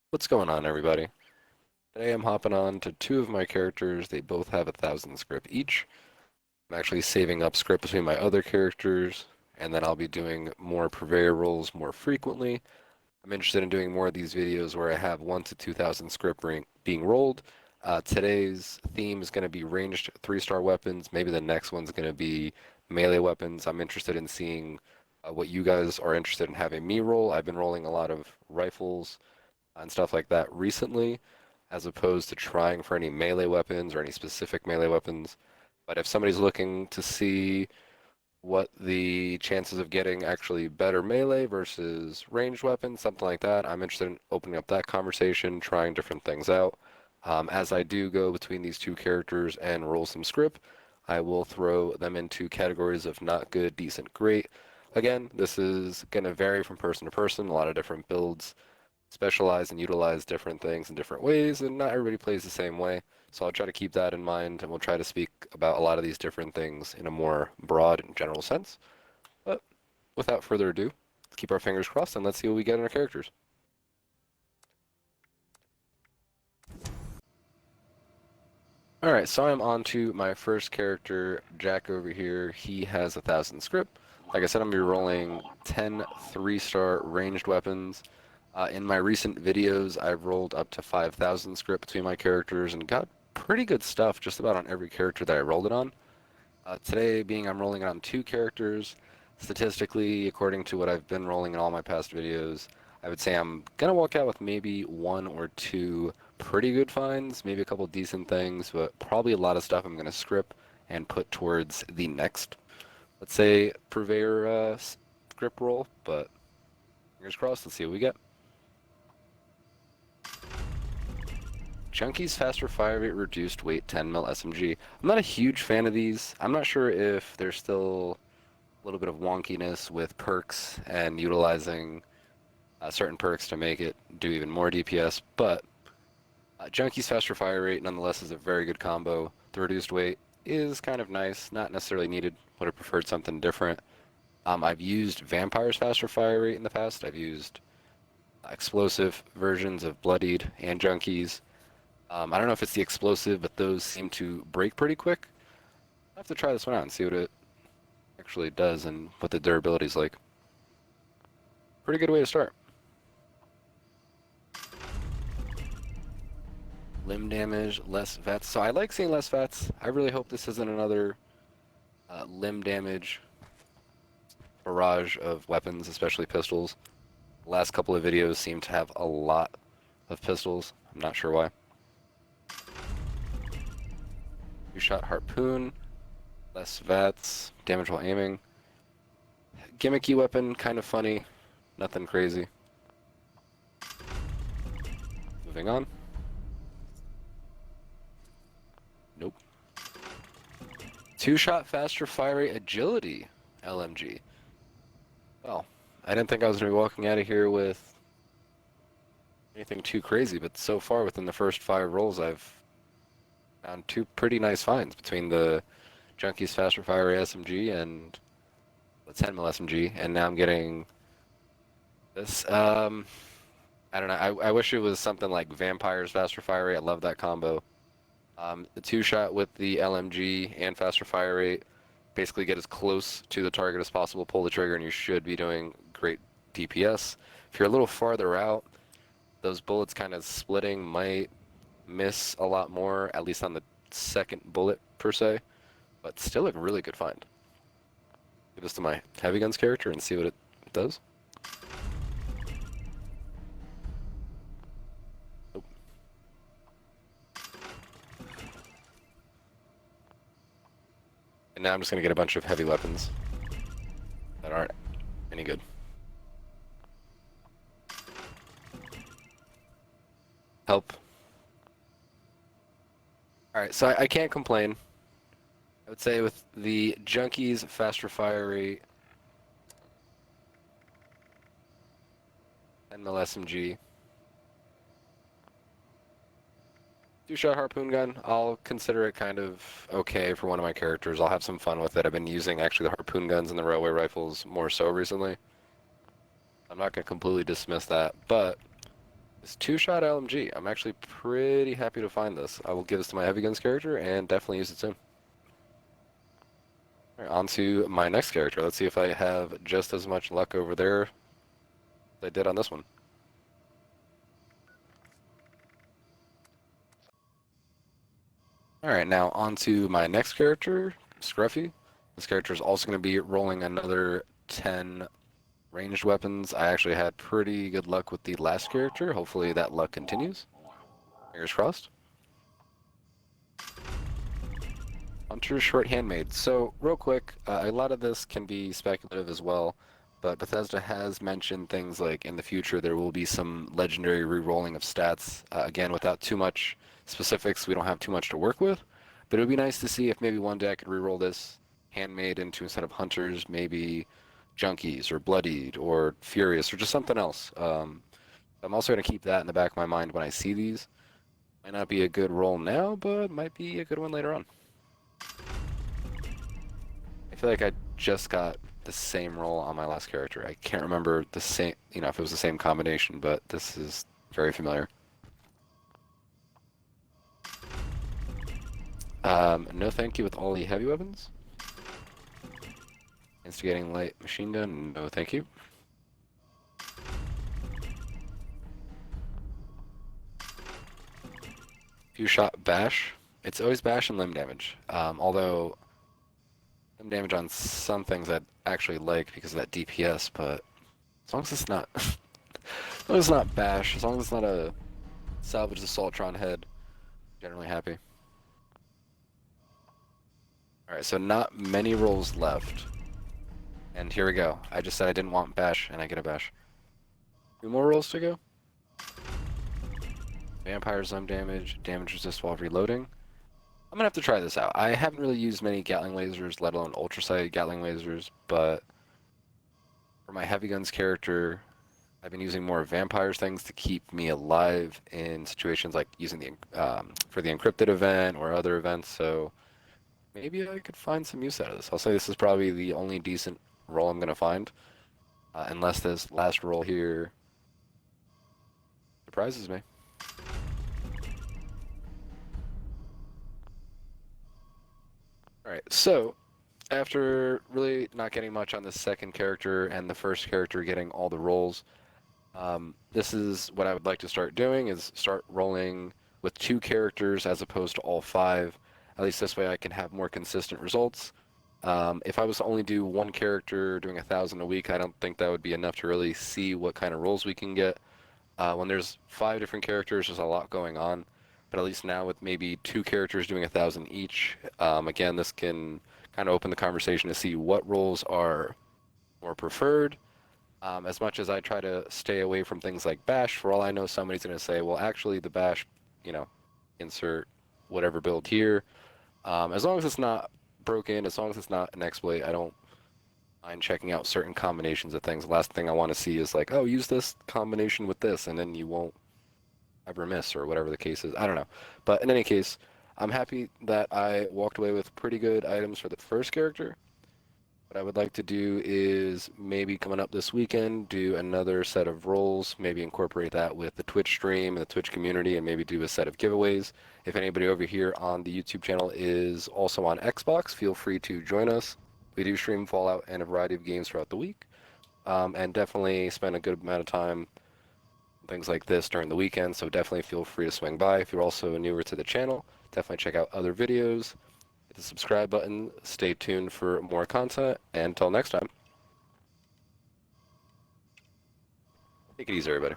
What's going on, everybody? Today I'm hopping on to two of my characters. They both have 1,000 scrip each. I'm actually saving up scrip between my other characters, and then I'll be doing more purveyor rolls more frequently. I'm interested in doing more of these videos where I have 1 to 2,000 scrip being rolled. Today's theme is going to be ranged 3-star weapons. Maybe the next one's going to be melee weapons. I'm interested in seeing what you guys are interested in having me roll. I've been rolling a lot of rifles and stuff like that recently, as opposed to trying for any melee weapons or any specific melee weapons. But if somebody's looking to see what the chances of getting actually better melee versus ranged weapons, something like that, I'm interested in opening up that conversation, trying different things out. As I do go between these two characters and roll some script, I will throw them into categories of not good, decent, great. Again, this is going to vary from person to person, a lot of different builds specialize and utilize different things in different ways, and not everybody plays the same way. So I'll try to keep that in mind, and we'll try to speak about a lot of these different things in a more broad and general sense. But without further ado, let's keep our fingers crossed and let's see what we get in our characters. Alright, so I'm on to my first character, Jack over here. He has 1,000 script. Like I said, I'm going to be rolling 10 3-star ranged weapons. In my recent videos, I've rolled up to 5,000 script between my characters and got pretty good stuff just about on every character that I rolled it on. Today, being I'm rolling it on two characters, statistically, according to what I've been rolling in all my past videos, I would say I'm going to walk out with maybe one or two pretty good finds, maybe a couple decent things, but probably a lot of stuff I'm going to script and put towards the next, let's say, purveyor script roll, but fingers crossed, let's see what we get. Chunky's faster fire rate, reduced weight, 10 mil SMG. I'm not a huge fan of these. I'm not sure if there's still a little bit of wonkiness with perks and utilizing certain perks to make it do even more DPS, but Chunky's faster fire rate nonetheless is a very good combo. The reduced weight is kind of nice, not necessarily needed. Would have preferred something different. I've used Vampire's faster fire rate in the past. I've used explosive versions of Bloodied and Junkies. I don't know if it's the explosive, but those seem to break pretty quick. I have to try this one out and see what it actually does and what the durability is like. Pretty good way to start. Limb damage, less vets. So I like seeing less vets. I really hope this isn't another limb damage barrage of weapons, especially pistols. The last couple of videos seem to have a lot of pistols. I'm not sure why. Two-shot harpoon, less vats, damage while aiming. Gimmicky weapon, kind of funny, nothing crazy. Moving on. Nope. Two-shot faster fire rate agility, LMG. Well, I didn't think I was going to be walking out of here with anything too crazy, but so far within the first 5 rolls, I've found two pretty nice finds between the Junkies faster fire rate SMG and the 10 mil SMG, and now I'm getting this. I don't know. I wish it was something like Vampire's faster fire rate. I love that combo. The two-shot with the LMG and faster fire rate, basically get as close to the target as possible, pull the trigger, and you should be doing great DPS. If you're a little farther out, those bullets kind of splitting might miss a lot more, at least on the second bullet per se, but still a really good find. Give this to my heavy guns character and see what it does. Nope. And now I'm just going to get a bunch of heavy weapons that aren't any good. Help. Alright, so I can't complain. I would say with the Junkies faster fire rate, 10 mil SMG, two-shot harpoon gun, I'll consider it kind of okay for one of my characters. I'll have some fun with it. I've been using actually the harpoon guns and the railway rifles more so recently. I'm not going to completely dismiss that, but This two-shot LMG. I'm actually pretty happy to find this. I will give this to my heavy guns character and definitely use it soon. Alright, on to my next character. Let's see if I have just as much luck over there as I did on this one. Alright, now on to my next character, Scruffy. This character is also going to be rolling another 10 ranged weapons. I actually had pretty good luck with the last character. Hopefully that luck continues. Fingers crossed. Hunter's Short Handmade. So, real quick, a lot of this can be speculative as well, but Bethesda has mentioned things like in the future there will be some legendary re-rolling of stats. Again, without too much specifics, we don't have too much to work with, but it would be nice to see if maybe one day I could re-roll this handmade into, instead of hunters, maybe junkies or bloodied or furious or just something else. I'm also going to keep that in the back of my mind when I see these. Might not be a good roll now, but might be a good one later on. I feel like I just got the same roll on my last character. I can't remember the same, if it was the same combination, but this is very familiar. No thank you with all the heavy weapons. Instigating light machine gun, no thank you. Few shot bash. It's always bash and limb damage. Although limb damage on some things I'd actually like because of that DPS, but as long as it's not, as long as it's not bash, as long as it's not a salvage the Assaultron head, generally happy. Alright, so not many rolls left. And here we go. I just said I didn't want bash, and I get a bash. 2 more rolls to go. Vampire limb damage, damage resist while reloading. I'm gonna have to try this out. I haven't really used many Gatling lasers, let alone ultra-sighted Gatling lasers, but for my heavy guns character, I've been using more vampires things to keep me alive in situations like using the for the encrypted event or other events. So maybe I could find some use out of this. I'll say this is probably the only decent roll I'm gonna find, unless this last roll here surprises me. Alright, so after really not getting much on the second character and the first character getting all the rolls, this is what I would like to start doing, is start rolling with 2 characters as opposed to all 5. At least this way I can have more consistent results. If I was to only do 1 character doing 1,000 a week, I don't think that would be enough to really see what kind of rolls we can get. When there's 5 different characters, there's a lot going on. But at least now with maybe 2 characters doing 1,000 each, again, this can kind of open the conversation to see what roles are more preferred. As much as I try to stay away from things like bash, for all I know, somebody's going to say, well, actually, the bash, insert whatever build here. As long as it's not broken, as long as it's not an exploit, I don't mind checking out certain combinations of things. The last thing I want to see is like, oh, use this combination with this, and then you won't ever miss, or whatever the case is. I don't know. But in any case, I'm happy that I walked away with pretty good items for the first character. What I would like to do is maybe coming up this weekend, do another set of rolls, maybe incorporate that with the Twitch stream and the Twitch community, and maybe do a set of giveaways. If anybody over here on the YouTube channel is also on Xbox, feel free to join us. We do stream Fallout and a variety of games throughout the week, and definitely spend a good amount of time things like this during the weekend, so definitely feel free to swing by. If you're also newer to the channel, definitely check out other videos. Hit the subscribe button, stay tuned for more content, and until next time, take it easy, everybody.